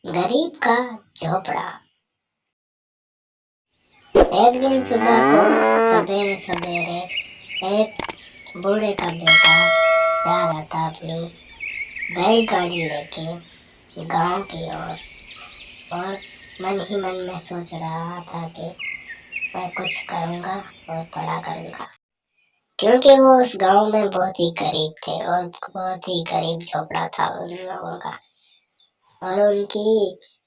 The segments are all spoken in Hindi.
गरीब का झोपड़ा। एक दिन सुबह को सवेरे सवेरे एक बूढ़े का बेटा जा रहा था अपनी बैलगाड़ी लेके गांव की ओर और मन ही मन में सोच रहा था कि मैं कुछ करूंगा और बड़ा करूंगा, क्योंकि वो उस गांव में बहुत ही गरीब थे और बहुत ही गरीब झोपड़ा था उन लोगों का। और उनकी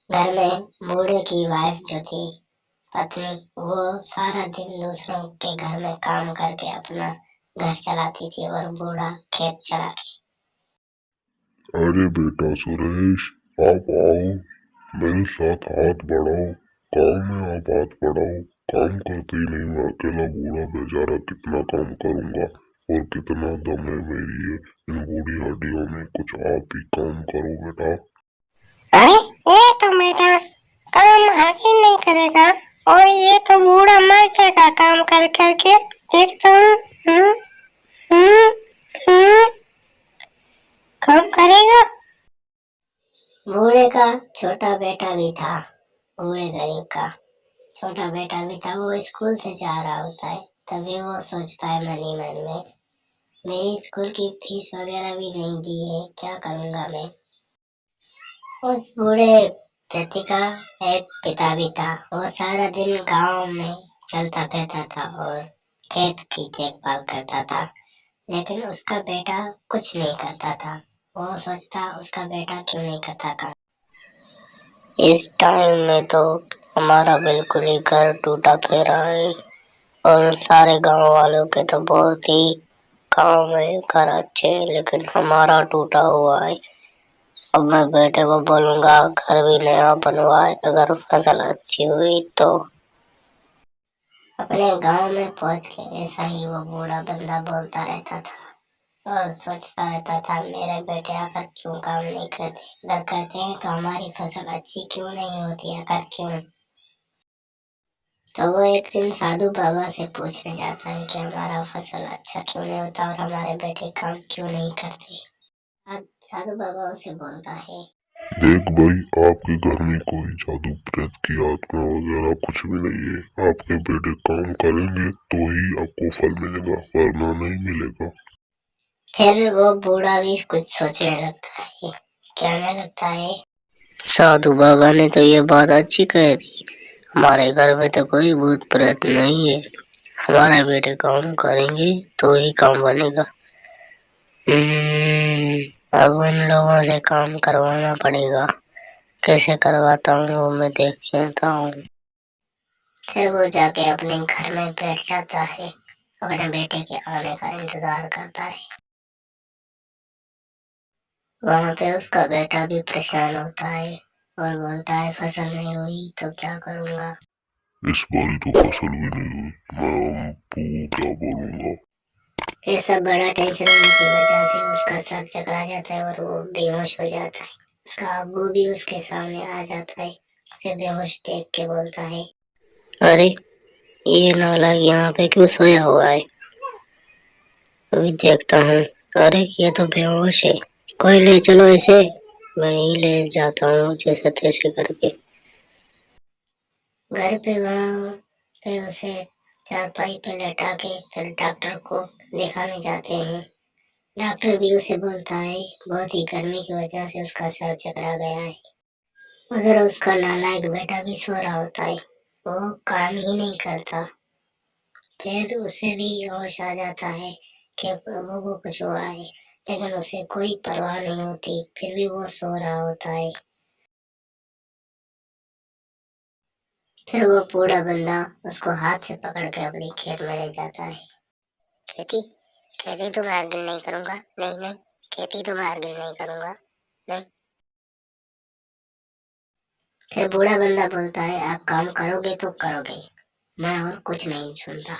घर में बूढ़े की वाइफ जो थी, पत्नी, वो सारा दिन दूसरों के घर में काम करके अपना घर चलाती थी और बूढ़ा खेत चला के। अरे बेटा सुरेश, आप आओ, मेरे साथ हाथ बढ़ाओ। काम में आप हाथ बढ़ाओ। काम करते ही नहीं, मैं अकेला बूढ़ा बेचारा कितना काम करूंगा और कितना दम है मेरी इन बूढ़ी हड्डियों में। कुछ आप ही काम करो बेटा। अरे ये तो बेटा काम आगे नहीं करेगा और ये तो बूढ़ा मर जाएगा काम कर करके एकदम। काम करेगा। बूढ़े का छोटा बेटा भी था, बूढ़े गरीब का छोटा बेटा भी था। वो स्कूल से जा रहा होता है, तभी वो सोचता है मन ही मन में, मेरी स्कूल की फीस वगैरह भी नहीं दी है, क्या करूंगा मैं। उस बूढ़े व्यक्ति का एक पिता भी था। वो सारा दिन गांव में चलता फिरता था और खेत की देखभाल करता था, लेकिन उसका बेटा कुछ नहीं करता था। वो सोचता उसका बेटा क्यों नहीं करता काम। इस टाइम में तो हमारा बिल्कुल ही घर टूटा फेरा है और सारे गांव वालों के तो बहुत ही गांव में घर अच्छे हैं, लेकिन हमारा टूटा हुआ है। अब मैं बेटे को बोलूंगा घर भी नया बनवाए, अगर फसल अच्छी हुई तो। अपने गांव में पहुंच के ऐसा ही वो बूढ़ा बंदा बोलता रहता था और सोचता रहता था, मेरे बेटे आकर क्यों काम नहीं करते, अगर करते हैं तो हमारी फसल अच्छी क्यों नहीं होती, आकर क्यों। तो वो एक दिन साधु बाबा से पूछने जाता है कि हमारा फसल अच्छा क्यों नहीं होता और हमारे बेटे काम क्यों नहीं करते। साधु बाबा उसे बोलता है, देख भाई, आपके घर में कोई जादू प्रेत की आत्मा वगैरह कुछ भी नहीं है। आपके बेटे काम करेंगे तो ही आपको फल मिलेगा, वरना नहीं मिलेगा। फिर वो बूढ़ा भी कुछ सोचने लगता है, कहने लगता है, साधु बाबा ने तो ये बात अच्छी कह दी, हमारे घर में तो कोई भूत प्रेत नहीं है, हमारे बेटे काम करेंगे तो ही काम बनेगा। अब उन लोगों से काम करवाना पड़ेगा, कैसे करवाता हूँ वो मैं देख लेता हूँ। फिर वो जाके अपने घर में बैठ जाता है, अपने बेटे के आने का इंतजार करता है। वहां पे उसका बेटा भी परेशान होता है और बोलता है, फसल नहीं हुई तो क्या करूंगा। इस बारी तो फसल भी नहीं हुई, मैं अम्पू को क्या बोलूंगा। ये सब बड़ा टेंशन होने की वजह से उसका सर चकरा जाता है और वो बेहोश हो जाता है। उसका अब्बू भी उसके सामने आ जाता है, उसे बेहोश देख के बोलता है, अरे ये नालायक यहाँ पे क्यों सोया हुआ है, अभी देखता हूँ। अरे ये तो बेहोश है, कोई ले चलो इसे, मैं ही ले जाता हूँ जैसे तैसे करके। घर पे वहाँ पे उसे चारपाई पे लेटा के फिर डॉक्टर को दिखाने जाते हैं। डॉक्टर भी उसे बोलता है, बहुत ही गर्मी की वजह से उसका सर चकरा गया है। उधर उसका नालायक बेटा भी सो रहा होता है, वो काम ही नहीं करता। फिर उसे भी होश आ जाता है कि अब्बू को कुछ हुआ है, लेकिन उसे कोई परवाह नहीं होती, फिर भी वो सो रहा होता है। फिर वो बूढ़ा बंदा उसको हाथ से पकड़ के अपनी खेत में ले जाता है। खेती खेती तो मैं हरगिज़ नहीं करूंगा, नहीं नहीं, खेती तो मैं हरगिज़ नहीं करूंगा, नहीं। फिर बूढ़ा बंदा बोलता है, आप काम करोगे तो करोगे, मैं और कुछ नहीं सुनता।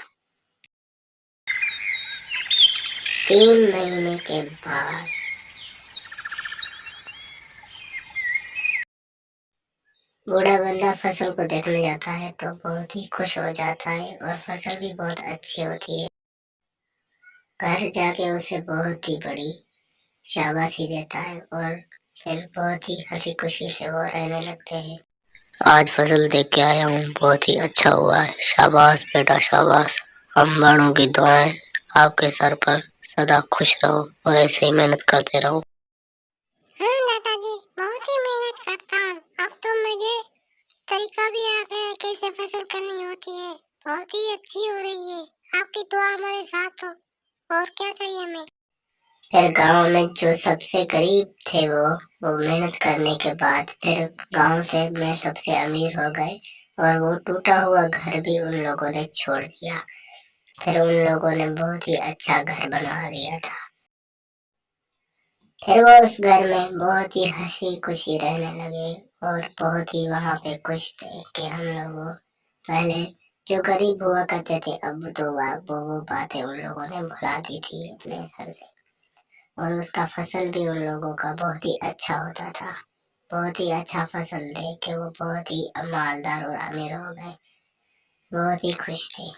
3 महीने के बाद बूढ़ा बंदा फसल को देखने जाता है तो बहुत ही खुश हो जाता है और फसल भी बहुत अच्छी होती है। घर जाके उसे बहुत ही बड़ी शाबाशी देता है और फिर बहुत ही हंसी खुशी से वो रहने लगते हैं। आज फसल देख के आया हूँ, बहुत ही अच्छा हुआ है। शाबाश बेटा शाबाश। हम बड़ों की दुआएं आपके सर पर सदा खुश रहो और ऐसे ही मेहनत करते रहो। हाँ दादाजी, बहुत ही मेहनत करता हूँ। अब तो मुझे तरीका भी आ गया है कैसे फसल करनी होती है। बहुत ही अच्छी हो रही है। आपकी दुआ हमारे साथ हो। और क्या चाहिए हमें? फिर गांव में जो सबसे गरीब थे वो मेहनत करने के बाद फिर गांव से में सबसे अमीर हो गए और वो टूटा हुआ घर भी उन लोगों ने छोड़ दिया। फिर उन लोगों ने बहुत ही अच्छा घर बना लिया था। फिर वो उस घर में बहुत ही हंसी खुशी रहने लगे और बहुत ही वहां पे खुश थे कि हम लोगों पहले जो गरीब हुआ करते थे अब तो वो बातें उन लोगों ने भुला दी थी अपने घर से। और उसका फसल भी उन लोगों का बहुत ही अच्छा होता था। बहुत ही अच्छा फसल देख के वो बहुत ही मालदार और अमीर हो गए। बहुत ही खुश थे।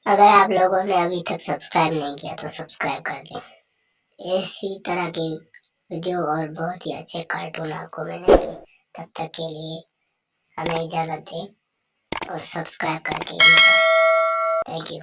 अगर आप लोगों ने अभी तक सब्सक्राइब नहीं किया तो सब्सक्राइब कर दें। इसी तरह की वीडियो और बहुत ही अच्छे कार्टून आपको मिलेंगे। तब तक के लिए हमें इजाज़त दें और सब्सक्राइब करके ही जाएं। Thank you.